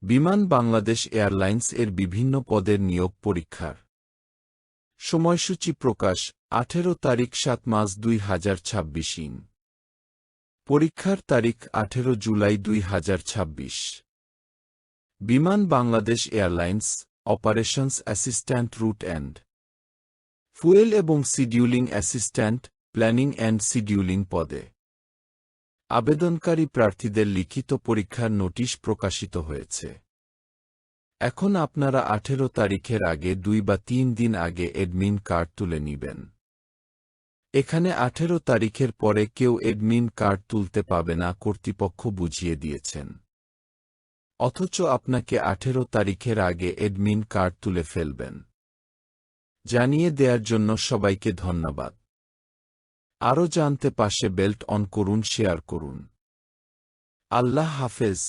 বিমান বাংলাদেশ এয়ারলাইন্স এর বিভিন্ন পদের নিয়োগ পরীক্ষার সময়সূচি প্রকাশ 18 তারিখ 7 মাস 2026 পরীক্ষার তারিখ 18 জুলাই 2026 Biman Bangladesh airlines operations assistant route and fuel এবং scheduling assistant planning and scheduling পদে আবেদনকারী প্রার্থীদের লিখিত পরীক্ষার নোটিশ প্রকাশিত হয়েছে। এখন আপনারা 18 তারিখের আগে 2 বা 3 দিন আগে এডমিন কার্ড তুলে নেবেন। এখানে 18 তারিখের পরে কেউ এডমিন কার্ড তুলতে পাবে না, কর্তৃপক্ষ বুঝিয়ে দিয়েছেন। অথচ আপনাকে 18 তারিখের আগে এডমিন কার্ড তুলে ফেলবেন। জানিয়ে দেওয়ার জন্য সবাইকে ধন্যবাদ। আরও জানতে পাশে বেল্ট অন করুন, শেয়ার করুন। আল্লাহ হাফেজ।